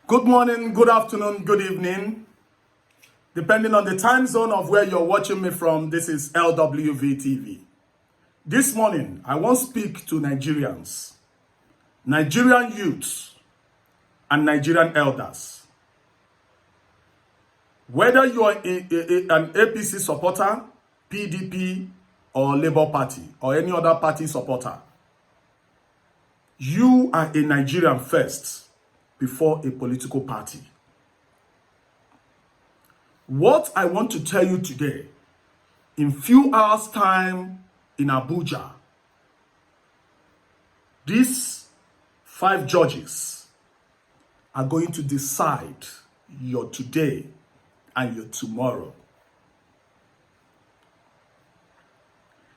Good morning, good afternoon, good evening. Depending on the time zone of where you're watching me from, this is LWV TV. This morning, I want to speak to Nigerians, Nigerian youths, and Nigerian elders. Whether you are an APC supporter, PDP, or Labour Party, or any other party supporter, you are a Nigerian first before a political party. What I want to tell you today, in few hours' time in Abuja, these 5 judges are going to decide your today and your tomorrow.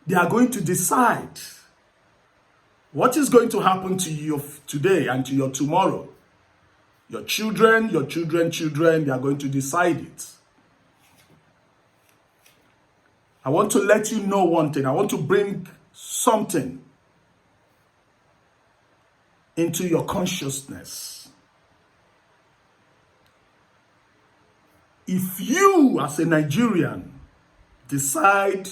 They are going to decide what is going to happen to you today and to your tomorrow. Your children, they are going to decide it. I want to let you know one thing. I want to bring something into your consciousness. If you, as a Nigerian, decide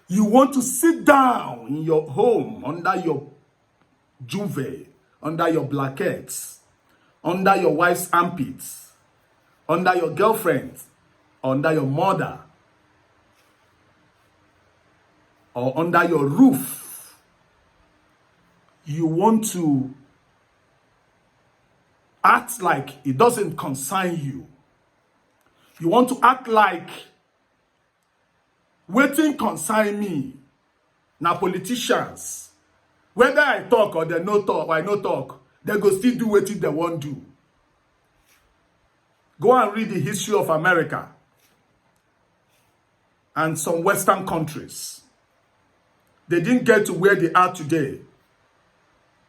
you want to sit down in your home under your duvet, under your blankets, under your wife's armpits, under your girlfriend, under your mother, or under your roof, you want to act like it doesn't concern you. You want to act like wetin concern me. Now politicians, whether I talk or they no talk, or I no talk, they go still do wetin they want do. Go and read the history of America and some Western countries. They didn't get to where they are today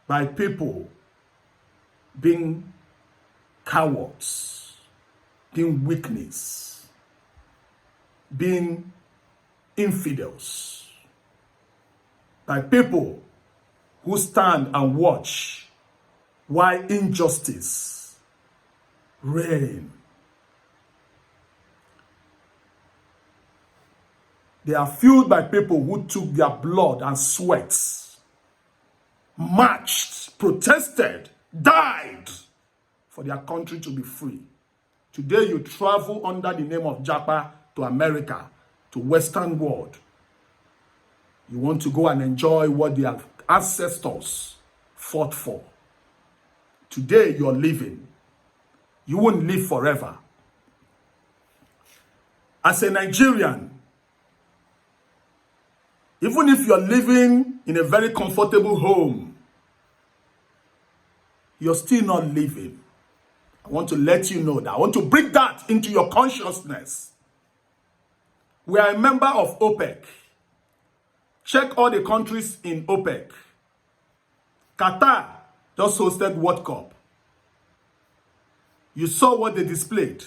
by people being cowards, being weakness, being infidels, by people who stand and watch while injustice reign. They are fueled by people who took their blood and sweat, marched, protested, died for their country to be free. Today you travel under the name of Japa to America, to Western world. You want to go and enjoy what their ancestors fought for. Today you're living. You won't live forever. As a Nigerian, even if you're living in a very comfortable home, you're still not living. I want to let you know that. I want to bring that into your consciousness. We are a member of OPEC. Check all the countries in OPEC. Qatar just hosted World Cup. You saw what they displayed.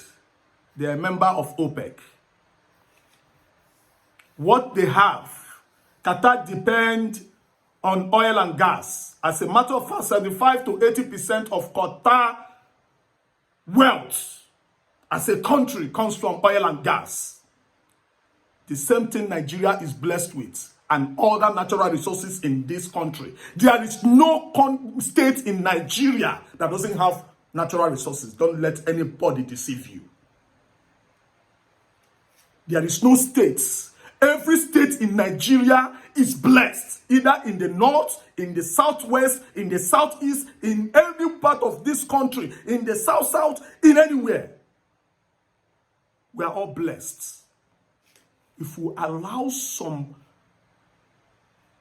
They are a member of OPEC. What they have, Qatar depend on oil and gas. As a matter of fact, 75 to 80% of Qatar wealth as a country comes from oil and gas. The same thing Nigeria is blessed with and other natural resources in this country. There is no state in Nigeria that doesn't have natural resources. Don't let anybody deceive you. There is no states. Every state in Nigeria is blessed, either in the north, in the southwest, in the southeast, in every part of this country, in the south, in anywhere. We are all blessed. If we allow some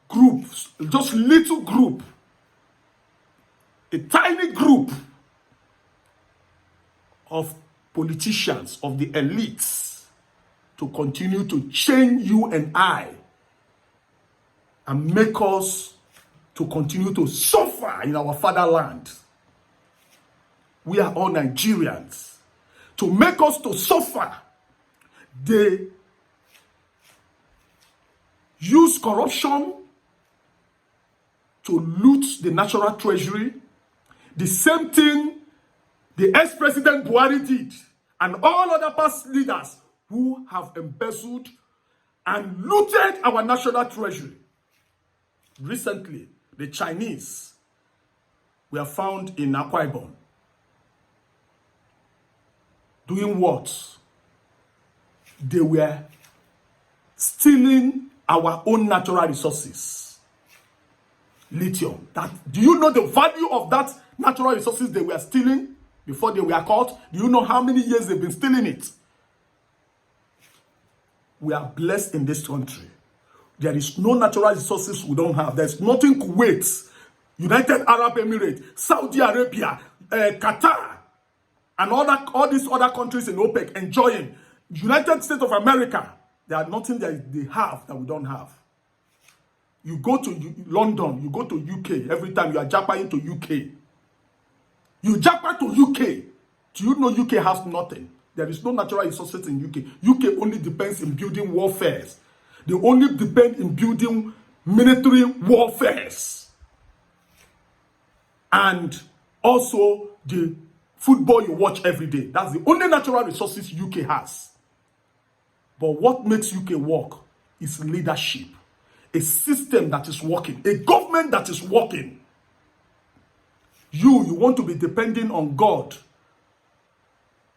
groups, just little group, a tiny group of politicians, of the elites, to continue to chain you and I and make us to continue to suffer in our fatherland. We are all Nigerians. To make us to suffer, they use corruption to loot the national treasury. The same thing the ex-president Buhari did, and all other past leaders who have embezzled and looted our national treasury. Recently, the Chinese were found in Akwa Ibom. Doing what? They were stealing our own natural resources. Lithium. Do you know the value of that natural resources they were stealing before they were caught? Do you know how many years they've been stealing it? We are blessed in this country. There is no natural resources we don't have. There's nothing Kuwait, United Arab Emirates, Saudi Arabia, Qatar, and all these other countries in OPEC enjoying. United States of America, there are nothing that they have that we don't have. You go to London, you go to UK, every time you are jackpotting to UK. You jackpot to UK. Do you know UK has nothing? There is no natural resources in UK. UK only depends in building warfares. They only depend in building military warfares. And also the football you watch every day. That's the only natural resources UK has. But what makes UK work is leadership. A system that is working. A government that is working. You want to be depending on God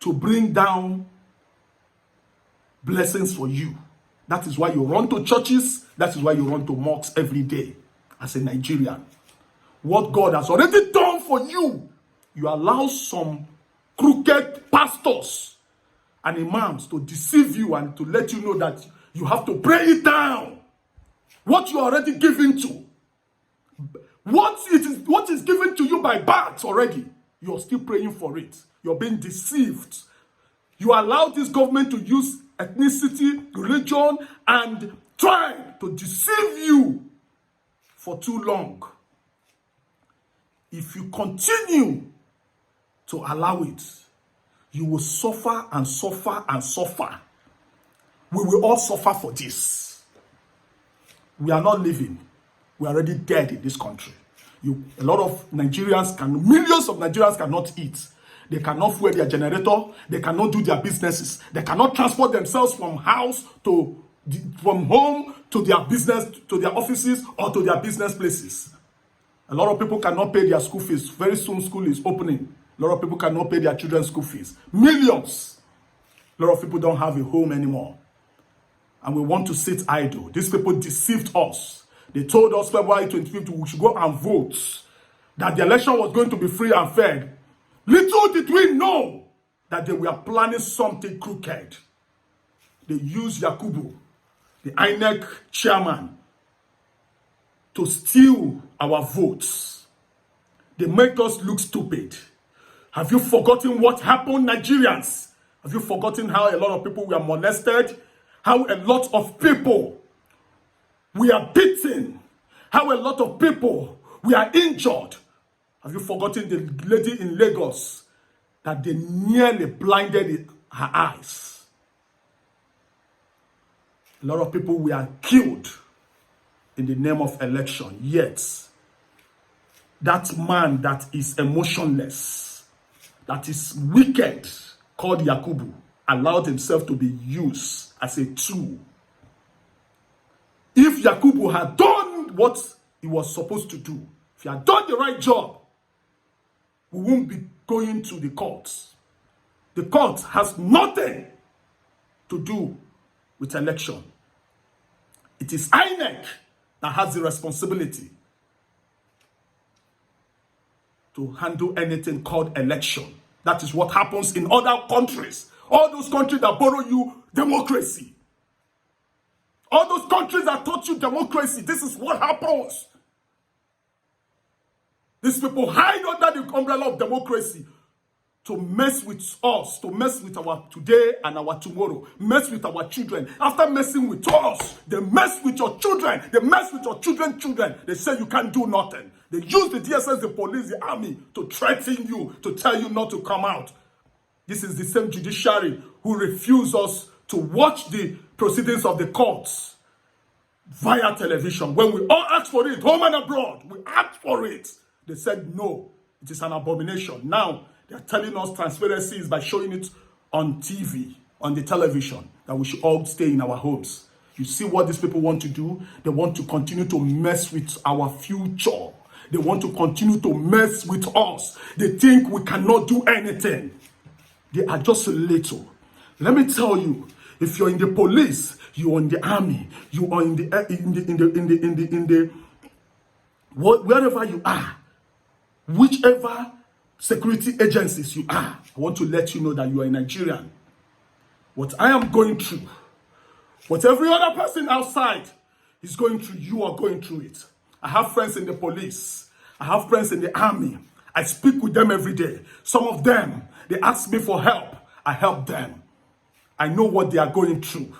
to bring down blessings for you. That is why you run to churches. That is why you run to mosques every day as a Nigerian. What God has already done for you, you allow some crooked pastors and imams to deceive you and to let you know that you have to pray it down. What you are already given to. What is given to you by birth already, you're still praying for it. You're being deceived. You allow this government to use ethnicity, religion, and try to deceive you for too long. If you continue to allow it, you will suffer and suffer and suffer. We will all suffer for this. We are not living. We are already dead in this country. A lot of Nigerians millions of Nigerians cannot eat. They cannot fuel their generator. They cannot do their businesses. They cannot transport themselves from home to their business, to their offices, or to their business places. A lot of people cannot pay their school fees. Very soon school is opening. A lot of people cannot pay their children's school fees. Millions. A lot of people don't have a home anymore. And we want to sit idle. These people deceived us. They told us February 25th we should go and vote. That the election was going to be free and fair. Little did we know that they were planning something crooked. They used Yakubu, the INEC chairman, to steal our votes. They make us look stupid. Have you forgotten what happened, Nigerians? Have you forgotten how a lot of people were molested? How a lot of people were beaten? How a lot of people were injured? Have you forgotten the lady in Lagos that they nearly blinded her eyes? A lot of people were killed in the name of election. Yet, that man that is emotionless, that is wicked, called Yakubu, allowed himself to be used as a tool. If Yakubu had done what he was supposed to do, if he had done the right job, we won't be going to the courts. The court has nothing to do with election. It is INEC that has the responsibility to handle anything called election. That is what happens in other countries. All those countries that borrow you democracy. All those countries that taught you democracy. This is what happens. These people hide under the umbrella of democracy to mess with us, to mess with our today and our tomorrow, mess with our children. After messing with us, they mess with your children. They mess with your children's children. They say you can't do nothing. They use the DSS, the police, the army to threaten you, to tell you not to come out. This is the same judiciary who refuse us to watch the proceedings of the courts via television. When we all asked for it, home and abroad, we asked for it. They said no, it is an abomination. Now, They're telling us transparency is by showing it on TV, on the television, that we should all stay in our homes. You see what these people want to do? They want to continue to mess with our future. They want to continue to mess with us. They think we cannot do anything. They are just a little. Let me tell you, if you're in the police, you're in the army, you are in the wherever you are, whichever security agencies you are, I want to let you know that you are a Nigerian. What I am going through, what every other person outside is going through, you are going through it. I have friends in the police. I have friends in the army. I speak with them every day. Some of them, they ask me for help. I help them. I know what they are going through.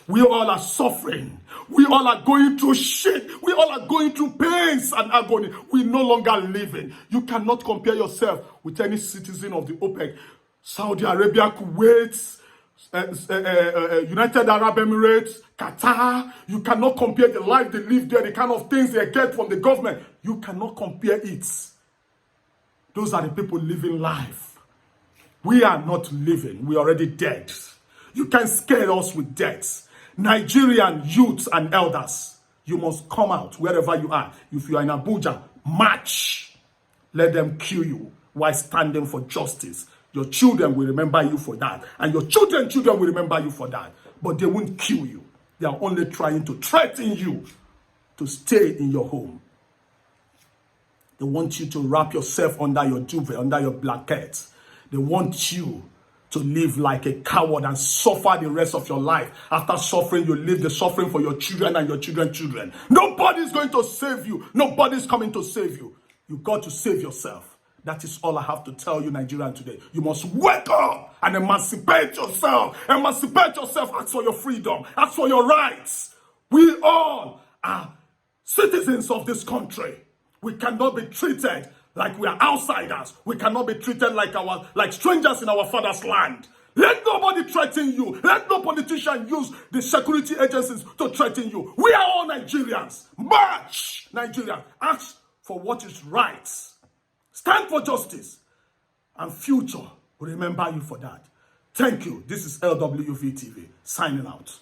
We all are suffering. We all are going through shit. We all are going through pains and agony. We no longer living. You cannot compare yourself with any citizen of the OPEC. Saudi Arabia, Kuwait, United Arab Emirates, Qatar. You cannot compare the life they live there, the kind of things they get from the government. You cannot compare it. Those are the people living life. We are not living. We are already dead. You can't scare us with death. Nigerian youths and elders, you must come out wherever you are. If you are in Abuja, march. Let them kill you while standing for justice. Your children will remember you for that. And your children will remember you for that. But they won't kill you. They are only trying to threaten you to stay in your home. They want you to wrap yourself under your duvet, under your blanket. They want you to live like a coward and suffer the rest of your life. After suffering, you live the suffering for your children and your children's children. Nobody is going to save you. Nobody is coming to save you. You got to save yourself. That is all I have to tell you, Nigerian, today. You must wake up and emancipate yourself. Emancipate yourself. Ask for your freedom. Ask for your rights. We all are citizens of this country. We cannot be treated like we are outsiders. We cannot be treated like strangers in our father's land. Let nobody threaten you. Let no politician use the security agencies to threaten you. We are all Nigerians. March, Nigerians. Ask for what is right. Stand for justice. And future will remember you for that. Thank you. This is LWV TV signing out.